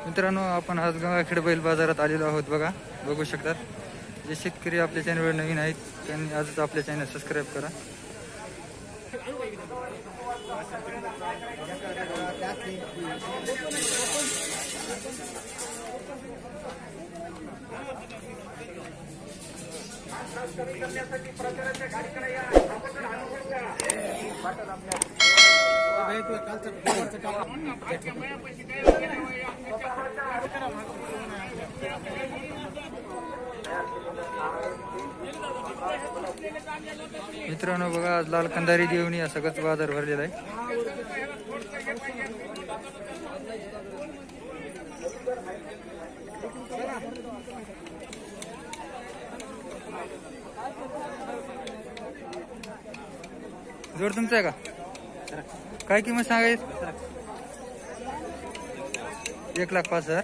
मित्रांनो, आपण आज गंगाखेड बैल बाजारात आलेलो आहोत. बघा, बघू शकतात. जे शेतकरी आपल्या चॅनलवर नवीन आहेत त्यांनी आजच आपल्या चॅनल सबस्क्राईब करा. मित्रांनो, बघा, आज लाल कंदारी देवणी सगळंच बाजार भरलेला आहे. जोड तुमचा आहे का? काय किंमत सांगायची? 1,05,000.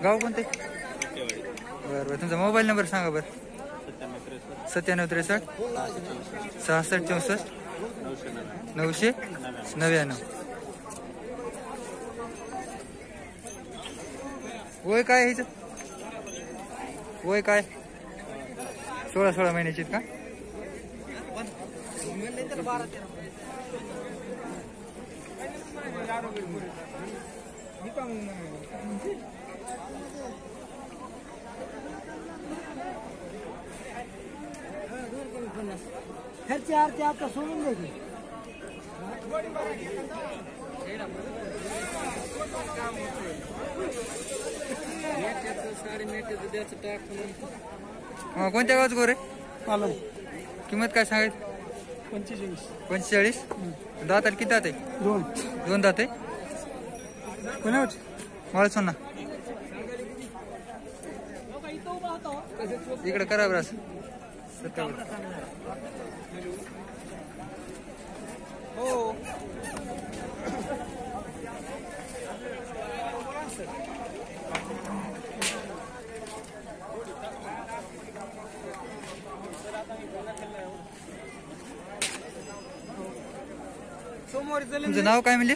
गाव कोणते? बरं बरं. तुमचा मोबाईल नंबर सांगा बरं. 9763 66 64 999. वय काय आहे हिचं? वय काय? 16 महिन्याची का? खर्चे आरते आता सोडून द्यायचे. कोणत्या गावात गोरे? पालन. किंमत काय सांगायची? 45. दाताला किती दात आहे? 2 दात आहे. माळसोना इकडे करा बरं असं. हो, तुमचं नाव काय म्हणले?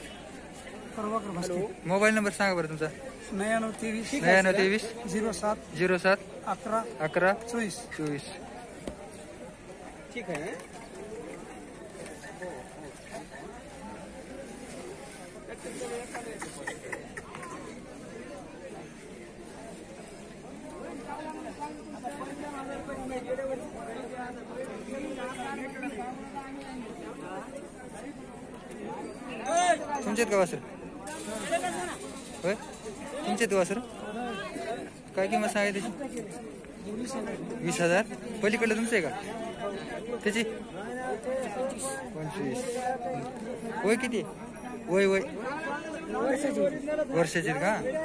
मोबाईल नंबर सांगा बरं तुमचा. 9923 07 11 24. ठीक आहे. तुमच्यात का वासर? होय, तुमच्यात वासर. काय किंमत सांगायची त्याची? 20,000. पलीकडलं तुमचं आहे का त्याची? 25. वय किती? वय वर्षाची का? बरं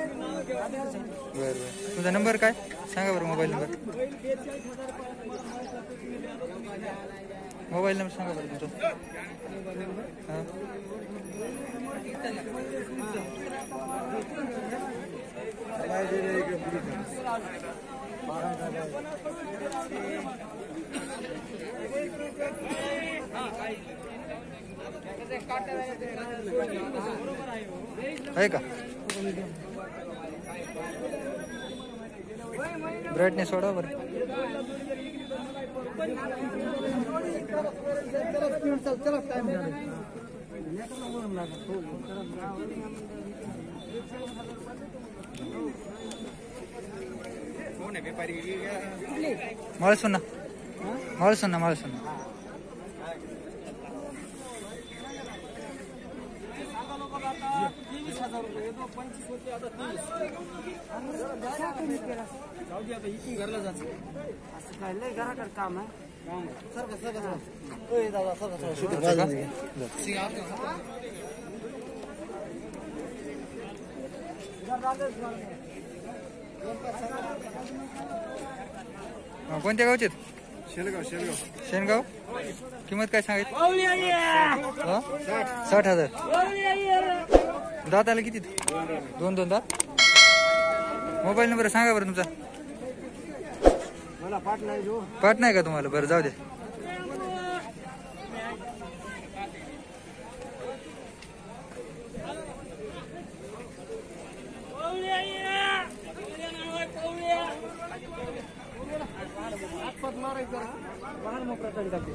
बरं. तुमचा नंबर काय सांगा बरं? मोबाईल नंबर सांगा बरं तुमचा. हां, आहे का? ब्राईटनेस वाढवा बरं. माळसोना. घरला जायचं असं काय लय घराकडे काम आहे. कोणत्या गावचे? शेनगाव. किंमत काय सांगायची? 60,000. दाताला किती? 2 दात. मोबाईल नंबर सांगा बरं तुमचा. पाठ नाही का तुम्हाला? बरं, जाऊ दे. yeah. बाहेर मोकळा काढी टाकते.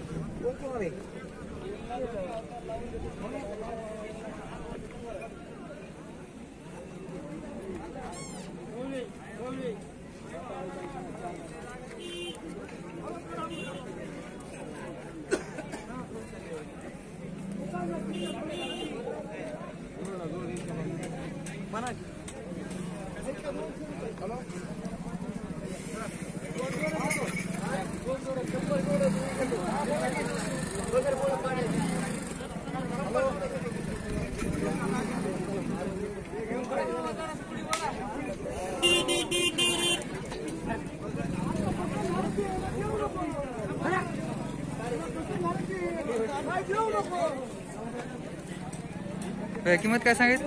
किंमत काय सांगित?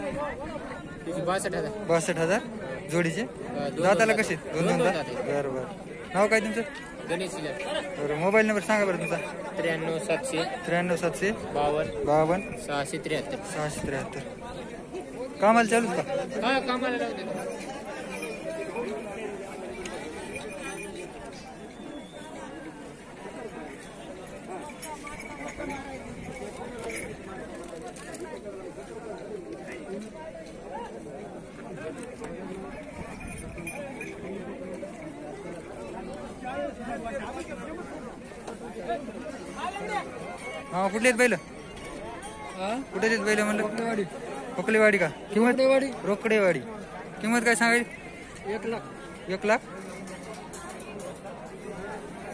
62,000. 62,000 जोडीचे. दाताला कसे? दोन दोन दात. बरं बरं. नाव काय तुमचं? गणेश बरं. मोबाईल नंबर सांगा बरं तुमचा. 93 700 93 700 52 52 673. 673. कामाला चालूच का? हा कामाला लावते. हा कुठले आहेत बैल? कुठे आहेत बैल म्हणलं? खोकलेवाडी का? किंमत? रोकडेवाडी. किंमत काय सांगायची? 1 लाख. 1 लाख.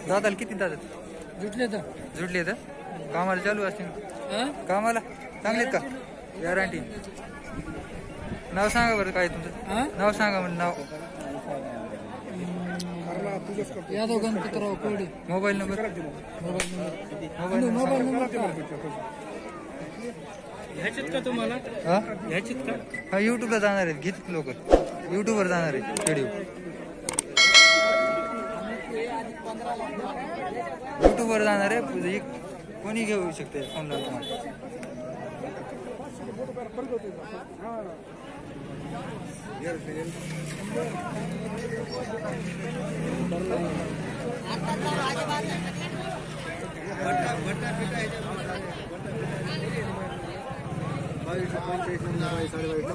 दादाला किती दादा जुटले तर कामाला चालू असतील? कामाला चांगलेत का? गॅरंटी. नाव सांगा बरं काय तुमचं? नाव सांगा म्हणलं. नाव? यादव गणपतराव कोरडे. Mobile number? ह्याच्यात का तुम्हाला? हा ह्याच्यात का? हा युट्यूबला जाणार आहेत. घेत लोक युट्यूबवर जाणार आहेत व्हिडिओ. युट्यूबवर जाणार आहे. कोणी घेऊ शकते फोन लावून तुम्हाला. बावीस 85 साडेबावीस